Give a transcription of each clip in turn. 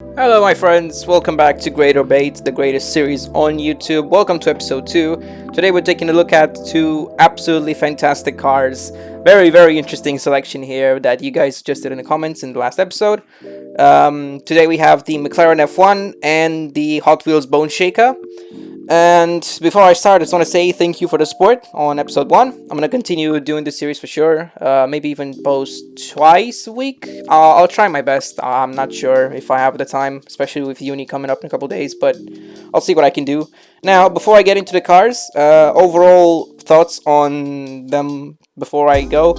Hello my friends, welcome back to Great or Bait, the greatest series on YouTube. Welcome to episode 2. Today we're taking a look at two absolutely fantastic cars. Very interesting selection here that you guys suggested in the comments in the last episode. Today we have the McLaren F1 and the Hot Wheels Boneshaker. And before I start, I just want to say thank you for the support on episode 1. I'm going to continue doing this series for sure. Maybe even post twice a week. I'll try my best. I'm not sure if I have the time, especially with uni coming up in a couple days, but I'll see what I can do. Now, before I get into the cars, overall thoughts on them before I go.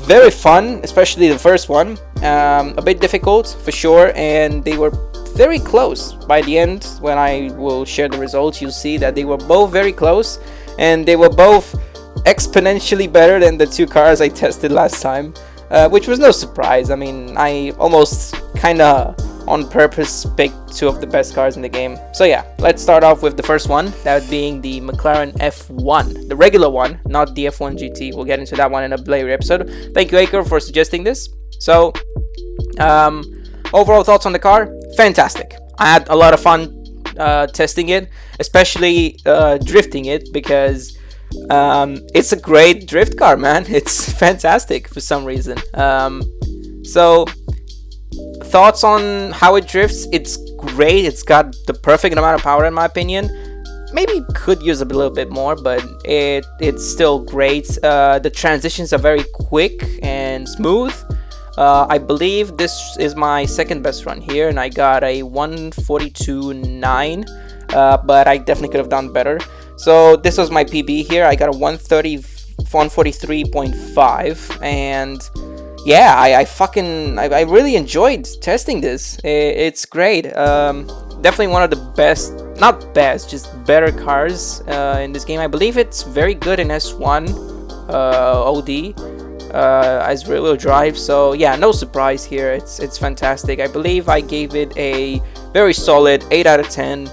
Very fun, especially the first one. A bit difficult for sure, and they were very close. By the end, when I will share the results, you'll see that they were both very close, and they were both exponentially better than the two cars I tested last time, which was no surprise. I mean, I almost kinda on purpose picked two of the best cars in the game. So yeah, let's start off with the first one, that being the McLaren F1, the regular one, not the F1 GT. We'll get into that one in a later episode. Thank you, Aker, for suggesting this. So overall thoughts on the car? Fantastic. I had a lot of fun testing it, especially drifting it, because it's a great drift car, man. It's fantastic for some reason. So thoughts on how it drifts? It's great. It's got the perfect amount of power in my opinion. Maybe could use a little bit more, but it's still great. The transitions are very quick and smooth. I believe this is my second best run here, and I got a 142.9, but I definitely could have done better. So this was my PB here. I got a 143.5, and yeah, I really enjoyed testing this. It's great. Definitely one of the best, not best, just better cars in this game. I believe it's very good in S1 OD. As rear-wheel drive, so yeah, no surprise here. It's fantastic. I believe I gave it a very solid 8 out of 10.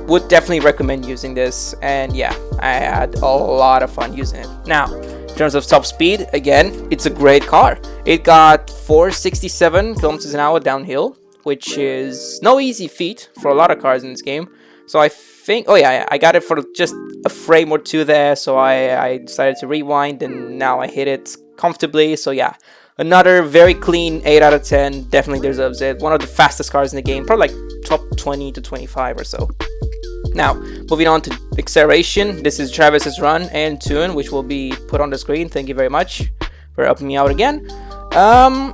Would definitely recommend using this, and yeah, I had a lot of fun using it. Now, in terms of top speed, again, it's a great car. It got 467 kilometers an hour downhill, which is no easy feat for a lot of cars in this game. So I think, oh yeah, I got it for just a frame or two there, so I decided to rewind, and now I hit it comfortably. So yeah, another very clean 8 out of 10. Definitely deserves it. One of the fastest cars in the game, probably like top 20 to 25 or so. Now, moving on to acceleration. This is Travis's run and tune, which will be put on the screen. Thank you very much for helping me out again.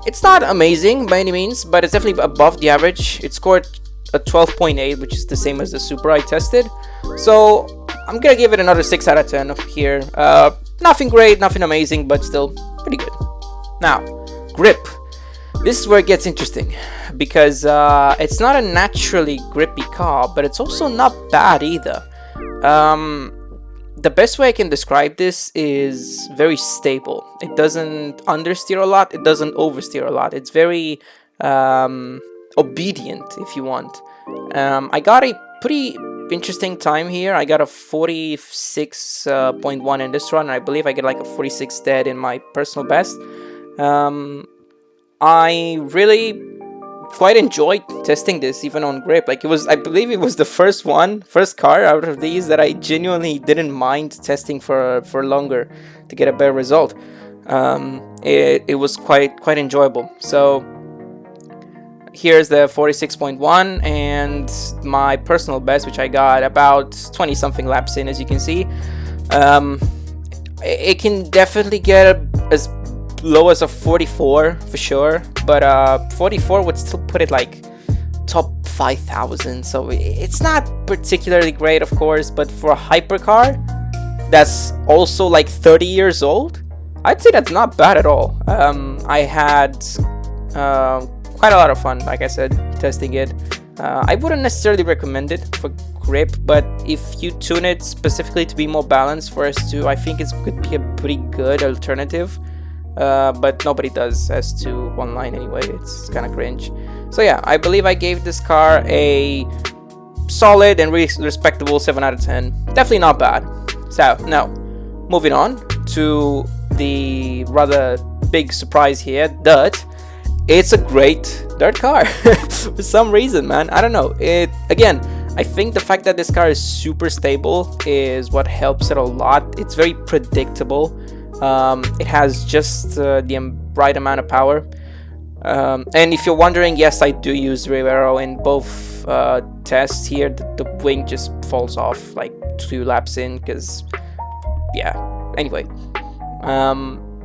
It's not amazing by any means, but it's definitely above the average. It scored a 12.8, which is the same as the Super I tested. So I'm gonna give it another 6 out of 10 up here. Nothing great, nothing amazing, but still pretty good. Now, grip. This is where it gets interesting, because it's not a naturally grippy car, but it's also not bad either. The best way I can describe this is very stable. It doesn't understeer a lot, it doesn't oversteer a lot. It's very obedient, if you want. I got a pretty interesting time here. I got a 46.1 in this run, and I believe I get like a 46 dead in my personal best. I really quite enjoyed testing this even on grip. Like, it was, I believe it was the first car out of these that I genuinely didn't mind testing for longer to get a better result. It was quite enjoyable. So here's the 46.1 and my personal best, which I got about 20 something laps in, as you can see. It can definitely get as low as a 44 for sure, but 44 would still put it like top 5,000, so it's not particularly great, of course, but for a hypercar that's also like 30 years old, I'd say that's not bad at all. I had quite a lot of fun, like I said, testing it. I wouldn't necessarily recommend it for grip, but if you tune it specifically to be more balanced for S2, I think it could be a pretty good alternative. But nobody does S2 online anyway. It's kind of cringe. So yeah, I believe I gave this car a solid and respectable 7 out of 10. Definitely not bad. So now, moving on to the rather big surprise here, that it's a great dirt car for some reason, man. I don't know. It again, I think the fact that this car is super stable is what helps it a lot. It's very predictable. It has just the right amount of power. And if you're wondering, yes, I do use rear aero in both tests here. The wing just falls off like 2 laps in because, yeah. Anyway,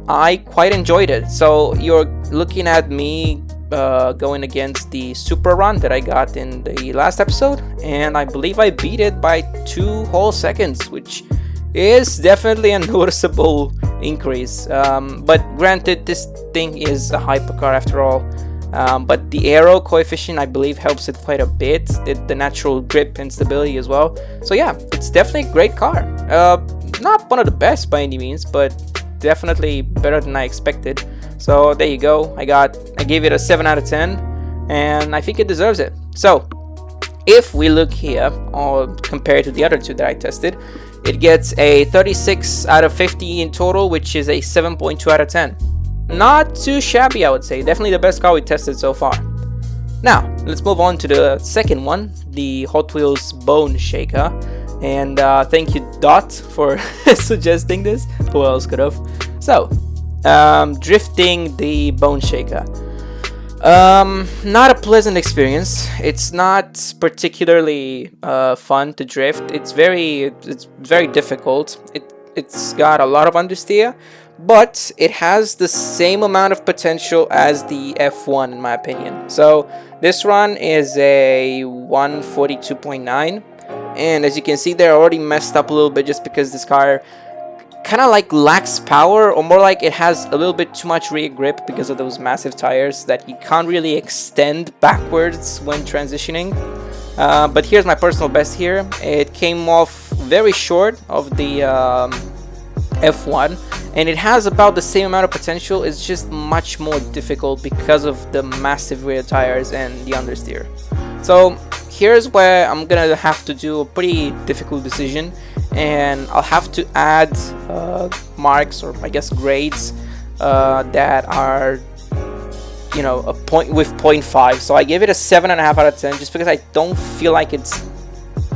I quite enjoyed it. So you're looking at me going against the Super Run that I got in the last episode, and I believe I beat it by 2 whole seconds, which is definitely a noticeable increase. But granted, this thing is a hypercar after all. But the aero coefficient, I believe, helps it quite a bit. The natural grip and stability as well. So yeah, it's definitely a great car. Not one of the best by any means, but definitely better than I expected. So there you go. I gave it a 7 out of 10, and I think it deserves it. So if we look here, or compared to the other 2 that I tested, it gets a 36 out of 50 in total, which is a 7.2 out of 10. Not too shabby, I would say. Definitely the best car we tested so far. Now, let's move on to the second one, the Hot Wheels Boneshaker. And thank you, Dot, for suggesting this. Who else could have? So, drifting the Boneshaker. Not a pleasant experience. It's not particularly fun to drift. It's very difficult. It's got a lot of understeer, but it has the same amount of potential as the F1 in my opinion. So this run is a 142.9, and as you can see, they're already messed up a little bit just because this car kind of like lacks power, or more like it has a little bit too much rear grip because of those massive tires that you can't really extend backwards when transitioning. But here's my personal best here. It came off very short of the F1, and it has about the same amount of potential. It's just much more difficult because of the massive rear tires and the understeer. So here's where I'm gonna have to do a pretty difficult decision, and I'll have to add marks, or I guess grades, that are, you know, a point with 0.5. So I gave it a 7.5 out of 10 just because I don't feel like it's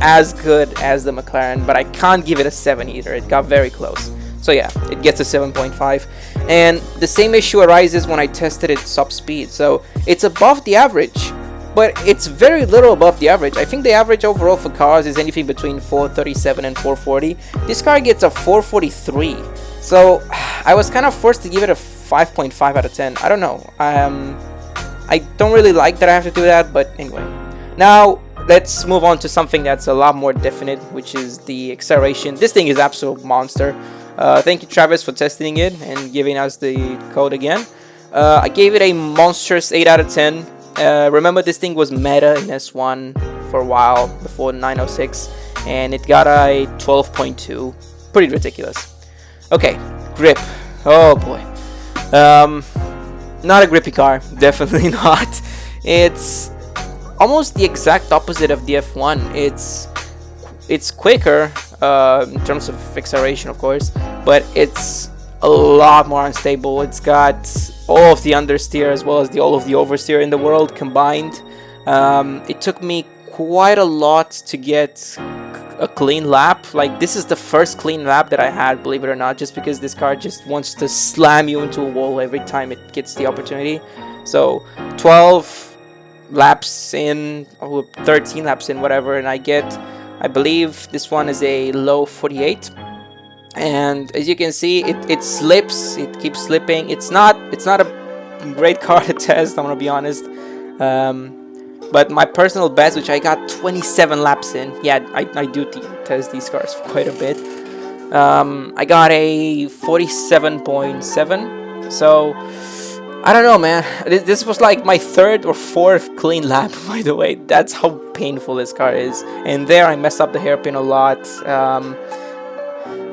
as good as the McLaren, but I can't give it a 7 either. It got very close. So yeah, it gets a 7.5. And the same issue arises when I tested its top speed. So it's above the average, but it's very little above the average. I think the average overall for cars is anything between 437 and 440. This car gets a 443. So I was kind of forced to give it a 5.5 out of 10. I don't know. I don't really like that I have to do that, but anyway. Now let's move on to something that's a lot more definite, which is the acceleration. This thing is absolute monster. Thank you, Travis, for testing it and giving us the code again. I gave it a monstrous 8 out of 10. Remember, this thing was meta in S1 for a while before 906, and it got a 12.2. Pretty ridiculous. Okay, grip. Oh boy. Not a grippy car. Definitely not. It's almost the exact opposite of the F1. It's quicker in terms of acceleration, of course, but it's a lot more unstable. It's got all of the understeer as well as all of the oversteer in the world combined. It took me quite a lot to get a clean lap. Like, this is the first clean lap that I had, believe it or not, just because this car just wants to slam you into a wall every time it gets the opportunity. So 12 laps in, or 13 laps in, whatever, and I believe this one is a low 48. And as you can see, it slips. It keeps slipping. It's not a great car to test, I'm gonna be honest. But my personal best, which I got 27 laps in, yeah, I do test these cars for quite a bit. I got a 47.7. So I don't know, man. This was like my 3rd or 4th clean lap, by the way. That's how painful this car is. And there I messed up the hairpin a lot.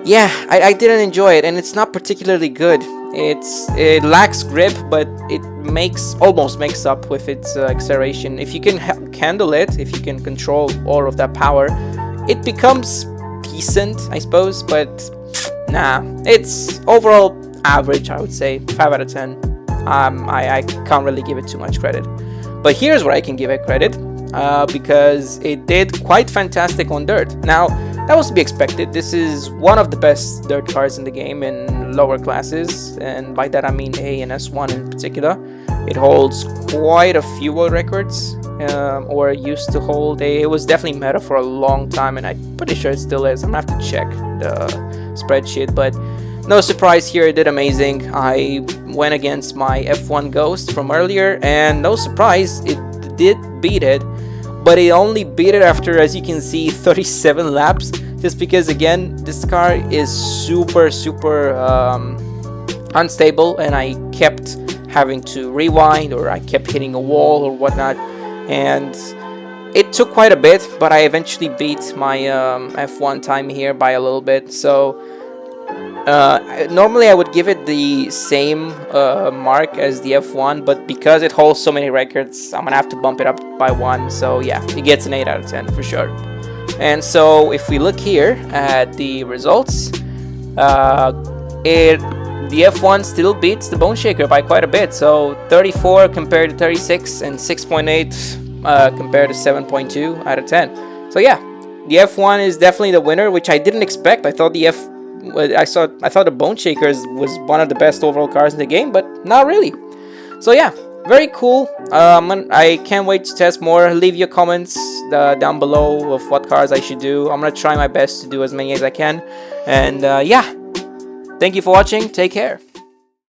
Yeah, I didn't enjoy it, and it's not particularly good. It lacks grip, but it almost makes up with its acceleration. If you can handle it, if you can control all of that power, it becomes decent, I suppose. But nah, it's overall average, I would say. 5 out of 10. I can't really give it too much credit. But here's where I can give it credit, because it did quite fantastic on dirt. Now, that was to be expected. This is one of the best dirt cars in the game in lower classes, and by that I mean A and S1 in particular. It holds quite a few world records, or used to hold. It was definitely meta for a long time, and I'm pretty sure it still is. I'm gonna have to check the spreadsheet, but no surprise here, it did amazing. I went against my F1 Ghost from earlier, and no surprise, it did beat it, but it only beat it after, as you can see, 37 laps, just because, again, this car is super unstable, and I kept having to rewind, or I kept hitting a wall or whatnot, and it took quite a bit, but I eventually beat my F1 time here by a little bit. So normally I would give it the same mark as the F1, but because it holds so many records, I'm gonna have to bump it up by 1. So yeah, it gets an 8 out of 10 for sure. And so if we look here at the results, the F1 still beats the Boneshaker by quite a bit. So 34 compared to 36, and 6.8 compared to 7.2 out of 10. So yeah, the F1 is definitely the winner, which I didn't expect. I thought the Boneshaker was one of the best overall cars in the game, but not really. So yeah, very cool. I can't wait to test more. Leave your comments down below of what cars I should do. I'm gonna try my best to do as many as I can. And yeah, thank you for watching. Take care.